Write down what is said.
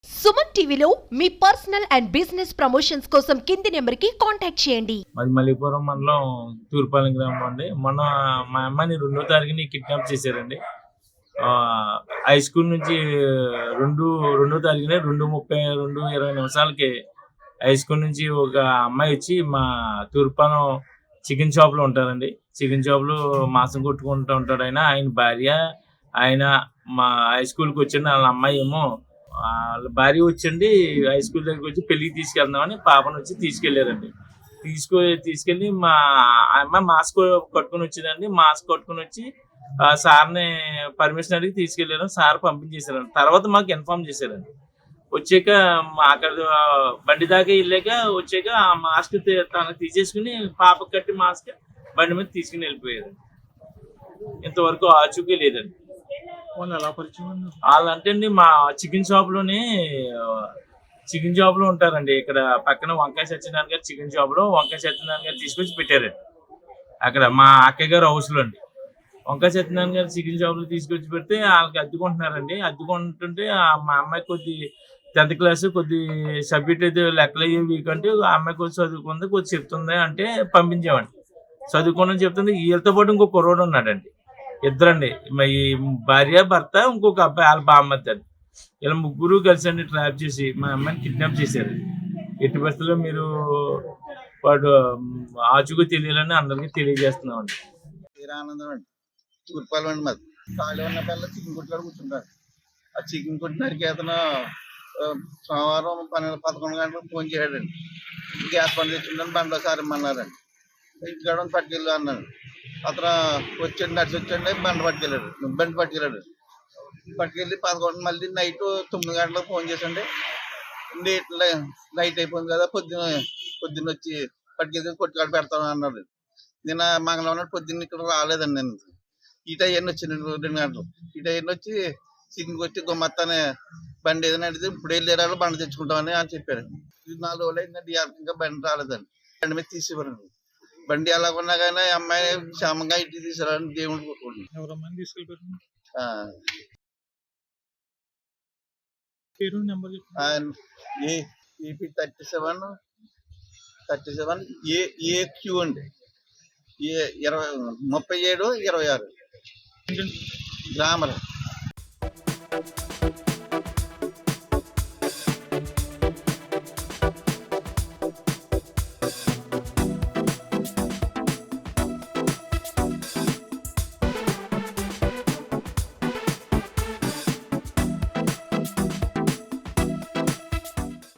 సుమన్ టీవీలో మీ personal and business promotions కోసం కింది నెంబర్కి కాంటాక్ట్ చేయండి. మాది మల్లిపురం మండలం తూర్పాలెం గ్రామం అండి. మొన్న మా అమ్మాయిని 2వ తారీఖుని కిడ్నాప్ చేశారండి. హై స్కూల్ నుంచి 2వ తారీఖున 2:30, 2:20 నిమిషాలకి హై స్కూల్ నుంచి ఒక అమ్మాయి వచ్చి మా తూర్పాలెం చికెన్ షాప్లో ఉంటారండి. చికెన్ షాప్లో మాంసం కొట్టుకుంటూ ఉంటాడు ఆయన భార్య. ఆయన మా హై స్కూల్కి వచ్చింది. వాళ్ళ అమ్మాయి ఏమో వాళ్ళ భార్య వచ్చండి హై స్కూల్ దగ్గరికి వచ్చి పెళ్ళికి తీసుకెళ్దామని పాపను వచ్చి తీసుకెళ్లారండి. తీసుకెళ్ళి మా అమ్మాయి మాస్క్ కట్టుకుని వచ్చిందండి. మాస్క్ కట్టుకుని వచ్చి సార్ని పర్మిషన్ అడిగి తీసుకెళ్లారు. సార్ పంపించేశారండి. తర్వాత మాకు ఇన్ఫార్మ్ చేశారండి. వచ్చాక అక్కడ బండి దాకా వెళ్ళాక వచ్చాక ఆ మాస్క్ తనకు తీసేసుకుని పాపకు కట్టి మాస్క్ బండి మీద తీసుకుని వెళ్ళిపోయారు. ఇంతవరకు ఆచూకీ లేదండి. వాళ్ళంటే అండి మా చికెన్ షాప్ లో ఉంటారండి. ఇక్కడ పక్కన వంకాయ సత్యనారాయణ గారు చికెన్ షాప్ లో వంకాయ సత్యనారాయణ గారు తీసుకొచ్చి పెట్టారండి. అక్కడ మా అక్కయ్య గారు హౌస్ లో అండి. వంకాయ సత్యనారాయణ గారు చికెన్ షాప్ లో తీసుకొచ్చి పెడితే వాళ్ళకి అద్దుకుంటున్నారండి. అద్దుకుంటుంటే మా అమ్మాయి కొద్ది 10th క్లాస్ కొద్ది సబ్జెక్ట్ అయితే లెక్కలు అయ్యి వీక్ అంటే ఆ అమ్మాయి కొద్ది చదువుకుంది కొద్ది చెప్తుంది అంటే పంపించామండి. చదువుకోండి చెప్తుంది. వీళ్ళతో పాటు ఇంకో కుర్రోడు ఉన్నాడండి. ఇద్దరండి ఈ భార్య భర్త ఇంకొక అబ్బాయి వాళ్ళ బామ్మద్ది అండి. ఇలా ముగ్గురు కలిసి అండి ట్రాప్ చేసి మా అమ్మాయిని కిడ్నాప్ చేశారు. ఎట్టి పరిస్థితుల్లో మీరు వాడు ఆచూకీ తెలియాలని అందరికీ తెలియజేస్తున్నామండి. ఆనందం అండి తూర్పాలెం అండి. మాది ఖాళీ ఉన్న పిల్ల చికెన్ కొట్టుకాడ కూర్చుంటారు. ఆ చికెన్ కొట్టినాడికి అతను సోమవారం 11 గంటలకు ఫోన్ చేయడండి. గ్యాస్ బండి తెచ్చిండని బండిలో సారమ్మన్నారండి. ఇంటికాడ పట్టుకెళ్ళు అన్నాడు. అతను వచ్చాడు, నడిచి వచ్చాడు, బండి పట్టుకెళ్ళాడు. పట్టుకెళ్ళి 11 మళ్ళీ నైట్ 9 గంటలకు ఫోన్ చేసండి. నైట్ అయిపోయింది కదా, పొద్దున్న వచ్చి పట్టుకెళ్ళి కొట్టుకాడ పెడతాను అన్నాడు. నిన్న మంగళవారం పొద్దున్న ఇక్కడ రాలేదండి. నేను ఈ టైం వచ్చి 2 గంటలు ఈ టైం వచ్చి చికెన్ కొట్టి గుమ్మత్తానే బండి ఏదైనా అడిగితే ఇప్పుడు వెళ్ళేరాళ్ళు బండి తెచ్చుకుంటామని అని చెప్పారు. 4 రోజులు అయిందండి. ఇంకా బండి రాలేదండి. బండి మీద తీసేవారండి. బండి ఎలా ఉన్నా కానీ అమ్మాయి క్షేమంగా ఇంటికి తీసుకురాలని దేవుడు కోరుకుంటున్నాను. ఏపీ 37 ఏక్యూ అండి. 37 26 గ్రామర్.